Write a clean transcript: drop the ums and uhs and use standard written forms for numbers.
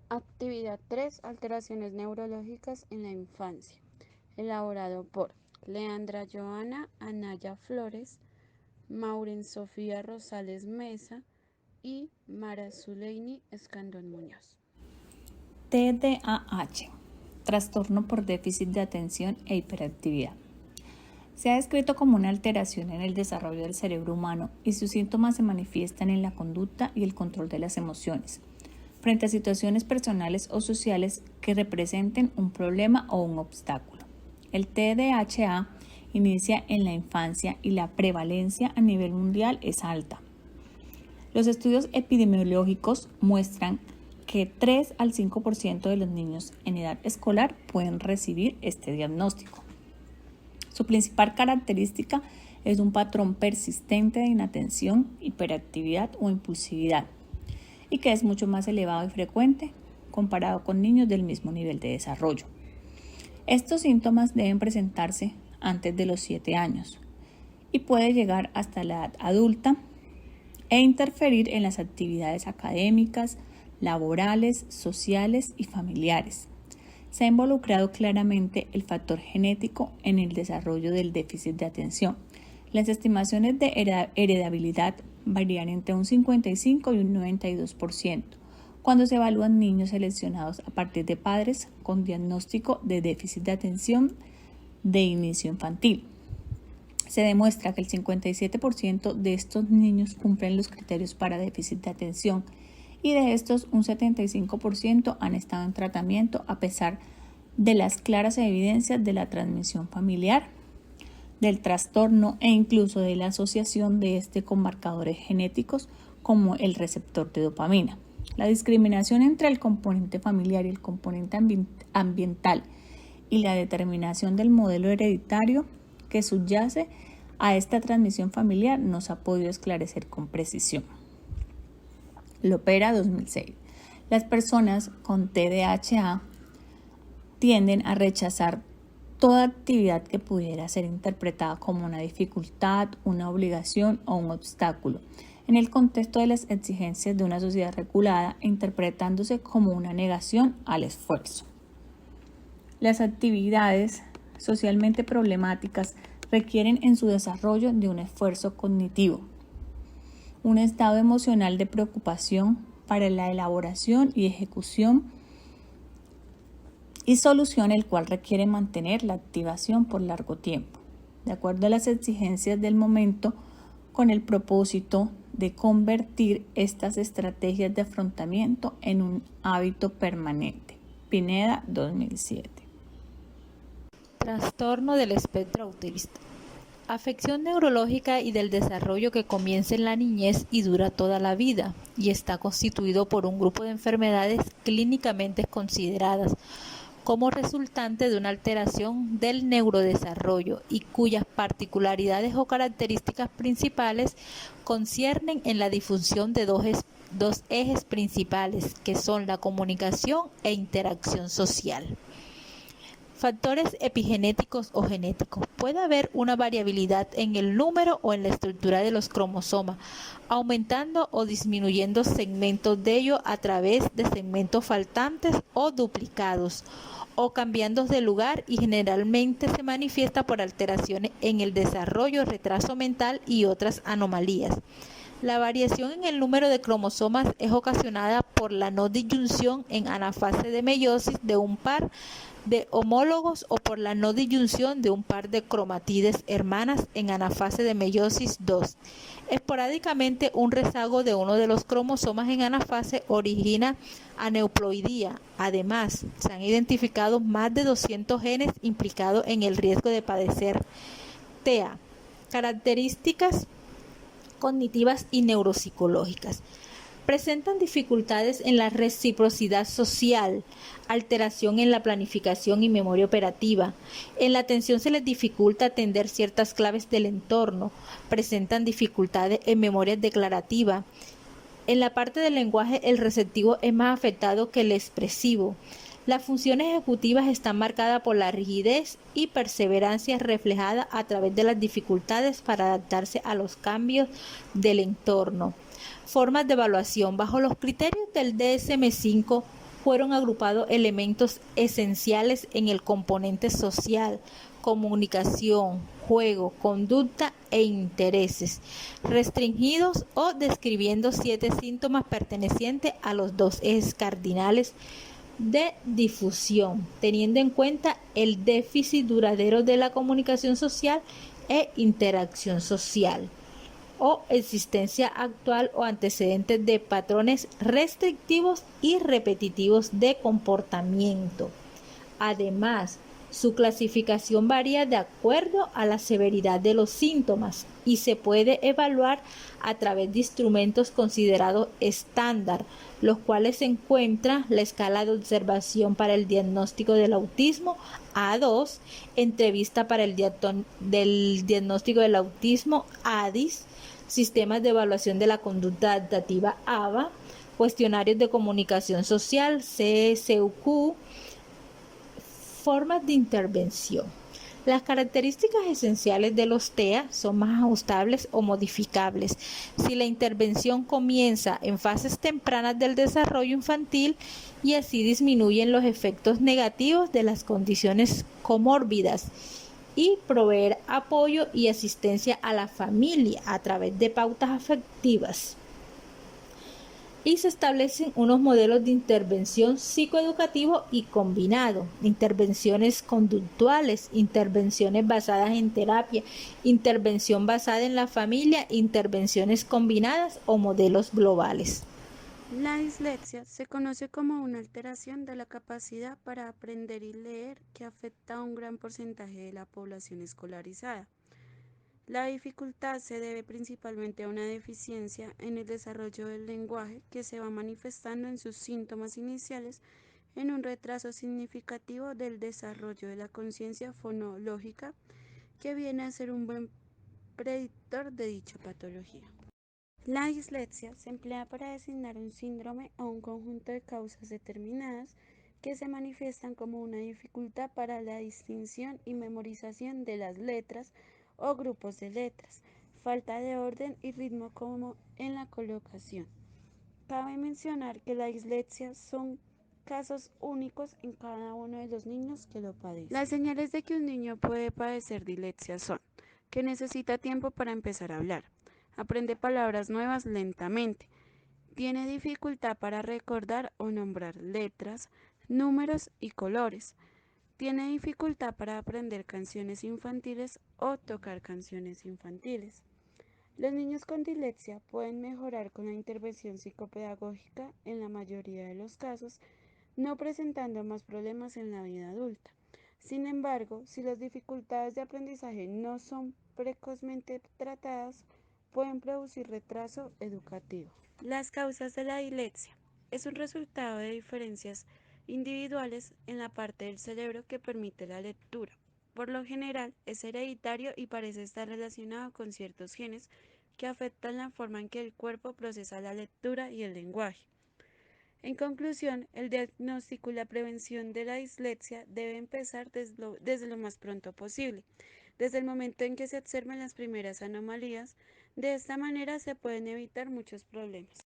Actividad 3. Alteraciones neurológicas en la infancia. Elaborado por Leandra Joana Anaya Flores, Mauren Sofía Rosales Mesa y Mara Zuleini Escandón Muñoz. TDAH, trastorno por déficit de atención e hiperactividad. Se ha descrito como una alteración en el desarrollo del cerebro humano y sus síntomas se manifiestan en la conducta y el control de las emociones, frente a situaciones personales o sociales que representen un problema o un obstáculo. El TDAH inicia en la infancia y la prevalencia a nivel mundial es alta. Los estudios epidemiológicos muestran que 3 al 5% de los niños en edad escolar pueden recibir este diagnóstico. Su principal característica es un patrón persistente de inatención, hiperactividad o impulsividad, y que es mucho más elevado y frecuente comparado con niños del mismo nivel de desarrollo. Estos síntomas deben presentarse antes de los 7 años y puede llegar hasta la edad adulta e interferir en las actividades académicas, laborales, sociales y familiares. Se ha involucrado claramente el factor genético en el desarrollo del déficit de atención. Las estimaciones de heredabilidad varían entre un 55 y un 92% cuando se evalúan niños seleccionados a partir de padres con diagnóstico de déficit de atención de inicio infantil. Se demuestra que el 57% de estos niños cumplen los criterios para déficit de atención y de estos un 75% han estado en tratamiento a pesar de las claras evidencias de la transmisión familiar, del trastorno e incluso de la asociación de este con marcadores genéticos como el receptor de dopamina. La discriminación entre el componente familiar y el componente ambiental y la determinación del modelo hereditario que subyace a esta transmisión familiar no se ha podido esclarecer con precisión. Lopera 2006. Las personas con TDAH tienden a rechazar toda actividad que pudiera ser interpretada como una dificultad, una obligación o un obstáculo, en el contexto de las exigencias de una sociedad regulada, interpretándose como una negación al esfuerzo. Las actividades socialmente problemáticas requieren en su desarrollo de un esfuerzo cognitivo, un estado emocional de preocupación para la elaboración y ejecución y solución, el cual requiere mantener la activación por largo tiempo, de acuerdo a las exigencias del momento, con el propósito de convertir estas estrategias de afrontamiento en un hábito permanente. Pineda 2007. Trastorno del espectro autista. Afección neurológica y del desarrollo que comienza en la niñez y dura toda la vida, y está constituido por un grupo de enfermedades clínicamente consideradas como resultante de una alteración del neurodesarrollo y cuyas particularidades o características principales conciernen en la disfunción de dos ejes principales, que son la comunicación e interacción social. Factores epigenéticos o genéticos. Puede haber una variabilidad en el número o en la estructura de los cromosomas, aumentando o disminuyendo segmentos de ellos a través de segmentos faltantes o duplicados, o cambiando de lugar, y generalmente se manifiesta por alteraciones en el desarrollo, retraso mental y otras anomalías. La variación en el número de cromosomas es ocasionada por la no disyunción en anafase de meiosis de un par de homólogos o por la no disyunción de un par de cromatides hermanas en anafase de meiosis 2. Esporádicamente, un rezago de uno de los cromosomas en anafase origina aneuploidía. Además, se han identificado más de 200 genes implicados en el riesgo de padecer TEA. Características cognitivas y neuropsicológicas. Presentan dificultades en la reciprocidad social, alteración en la planificación y memoria operativa. En la atención se les dificulta atender ciertas claves del entorno. Presentan dificultades en memoria declarativa. En la parte del lenguaje, el receptivo es más afectado que el expresivo. Las funciones ejecutivas están marcadas por la rigidez y perseverancia reflejada a través de las dificultades para adaptarse a los cambios del entorno. Formas de evaluación. Bajo los criterios del DSM-5, fueron agrupados elementos esenciales en el componente social, comunicación, juego, conducta e intereses, restringidos o describiendo 7 síntomas pertenecientes a los 2 ejes cardinales de difusión, teniendo en cuenta el déficit duradero de la comunicación social e interacción social, o existencia actual o antecedentes de patrones restrictivos y repetitivos de comportamiento. Además, su clasificación varía de acuerdo a la severidad de los síntomas y se puede evaluar a través de instrumentos considerados estándar, los cuales se encuentran la escala de observación para el diagnóstico del autismo A2, entrevista para el diagnóstico del autismo ADIS, sistemas de evaluación de la conducta adaptativa ABA, cuestionarios de comunicación social CSUQ, formas de intervención. Las características esenciales de los TEA son más ajustables o modificables si la intervención comienza en fases tempranas del desarrollo infantil y así disminuyen los efectos negativos de las condiciones comórbidas, y proveer apoyo y asistencia a la familia a través de pautas afectivas. Y se establecen unos modelos de intervención psicoeducativo y combinado, intervenciones conductuales, intervenciones basadas en terapia, intervención basada en la familia, intervenciones combinadas o modelos globales. La dislexia se conoce como una alteración de la capacidad para aprender y leer que afecta a un gran porcentaje de la población escolarizada. La dificultad se debe principalmente a una deficiencia en el desarrollo del lenguaje que se va manifestando en sus síntomas iniciales en un retraso significativo del desarrollo de la conciencia fonológica que viene a ser un buen predictor de dicha patología. La dislexia se emplea para designar un síndrome o un conjunto de causas determinadas que se manifiestan como una dificultad para la distinción y memorización de las letras o grupos de letras, falta de orden y ritmo como en la colocación. Cabe mencionar que la dislexia son casos únicos en cada uno de los niños que lo padecen. Las señales de que un niño puede padecer dislexia son que necesita tiempo para empezar a hablar, aprende palabras nuevas lentamente, tiene dificultad para recordar o nombrar letras, números y colores, tiene dificultad para aprender canciones infantiles o tocar canciones infantiles. Los niños con dislexia pueden mejorar con la intervención psicopedagógica en la mayoría de los casos, no presentando más problemas en la vida adulta. Sin embargo, si las dificultades de aprendizaje no son precozmente tratadas, pueden producir retraso educativo. Las causas de la dislexia es un resultado de diferencias individuales en la parte del cerebro que permite la lectura. Por lo general es hereditario y parece estar relacionado con ciertos genes que afectan la forma en que el cuerpo procesa la lectura y el lenguaje. En conclusión, el diagnóstico y la prevención de la dislexia debe empezar desde lo más pronto posible, desde el momento en que se observen las primeras anomalías. De esta manera se pueden evitar muchos problemas.